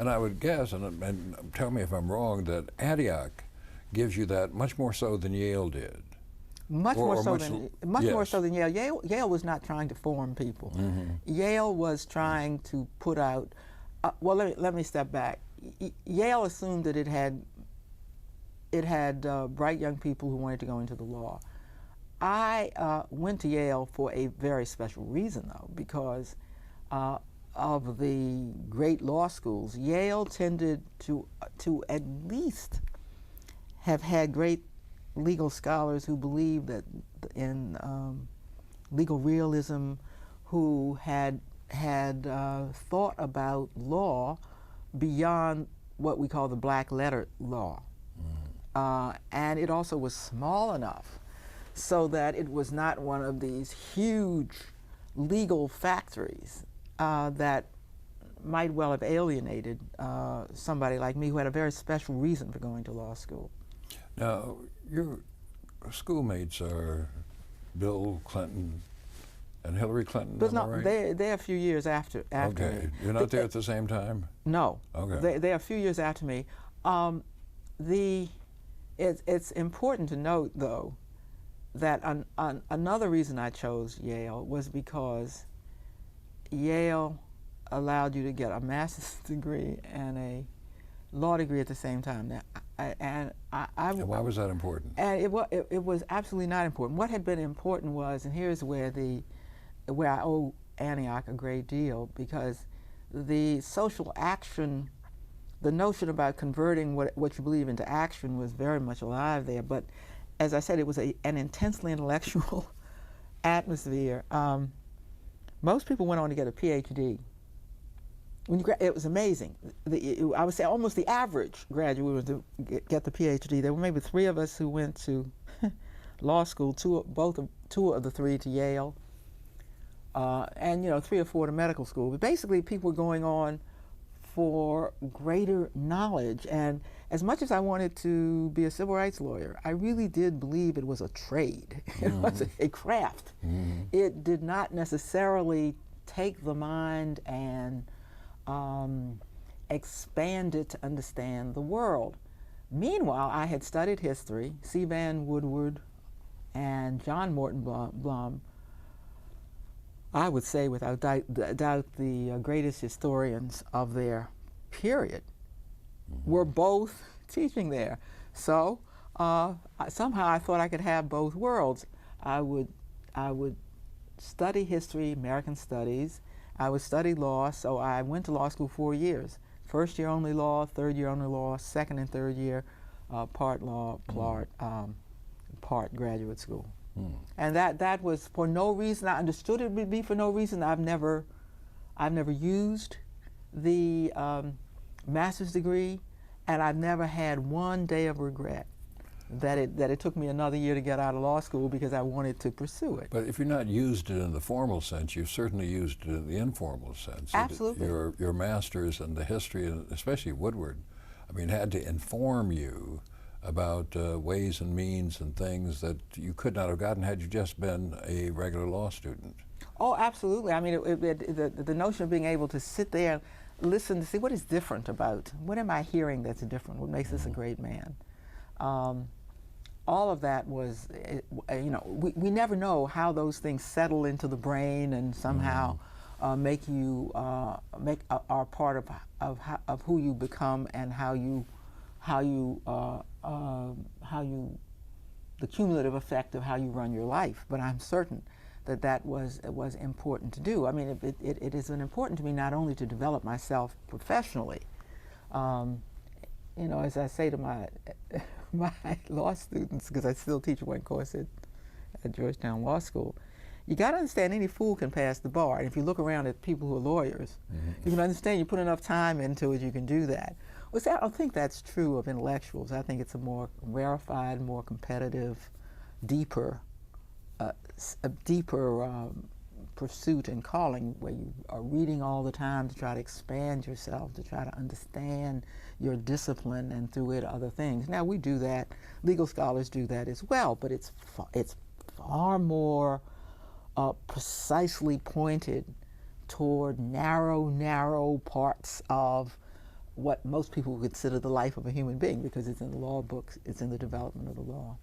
And I would guess, and tell me if I'm wrong, that Antioch gives you that much more so than Yale did. Much more so than Yes. Yale. Yale was not trying to form people. Yale was trying to put out. Well, let me step back. Yale assumed that it had bright young people who wanted to go into the law. I went to Yale for a very special reason, though, because of the great law schools. Yale tended to at least have had great legal scholars who believed that in legal realism, who had thought about law beyond what we call the black letter law. And it also was small enough so that it was not one of these huge legal factories that might well have alienated somebody like me who had a very special reason for going to law school. Now, your schoolmates are Bill Clinton and Hillary Clinton, But am no, I right? they're a few years after Okay, me. you're not there at the same time? No. Okay. They're a few years after me. It's important to note, though, that another reason I chose Yale was because Yale allowed you to get a master's degree and a law degree at the same time. Now, and why was that important? And it was absolutely not important. What had been important was, and here's where I owe Antioch a great deal, because the social action, the notion about converting what you believe into action was very much alive there. But as I said, it was an intensely intellectual atmosphere. Most people went on to get a PhD. It was amazing. I would say almost the average graduate was to get the PhD. There were maybe 3 of us who went to law school, 2 of the 3 to Yale, and 3 or 4 to medical school. But basically, people were going on for greater knowledge. And as much as I wanted to be a civil rights lawyer, I really did believe it was a trade. It was a craft. It did not necessarily take the mind and expand it to understand the world. Meanwhile, I had studied history. C. Vann Woodward and John Morton Blum, I would say without doubt the greatest historians of their period, were both teaching there. So somehow I thought I could have both worlds. I would study history, American studies. I would study law, so I went to law school 4 years. First year only law, third year only law, second and third year part law, part graduate school. And that was for no reason. I understood it would be for no reason. I've never used the master's degree, and I've never had one day of regret that it took me another year to get out of law school because I wanted to pursue it. But if you're not used it in the formal sense, you've certainly used it in the informal sense. Absolutely. Your master's and the history, and especially Woodward, I mean, had to inform you about ways and means and things that you could not have gotten had you just been a regular law student. Oh, absolutely. I mean, the notion of being able to sit there and listen to see what is different about, what am I hearing that's different, what makes this a great man. All of that was, we never know how those things settle into the brain and somehow make you, are part of who you become and the cumulative effect of how you run your life. But I'm certain that was important to do. I mean, it is important to me not only to develop myself professionally. As I say to my law students, because I still teach one course at Georgetown Law School, you got to understand any fool can pass the bar. And if you look around at people who are lawyers, you can understand you put enough time into it, you can do that. Well, see, I don't think that's true of intellectuals. I think it's a more rarefied, more competitive, deeper pursuit and calling, where you are reading all the time to try to expand yourself, to try to understand your discipline, and through it other things. Now, we do that. Legal scholars do that as well, but it's far more precisely pointed toward narrow parts of what most people would consider the life of a human being, because it's in the law books, it's in the development of the law.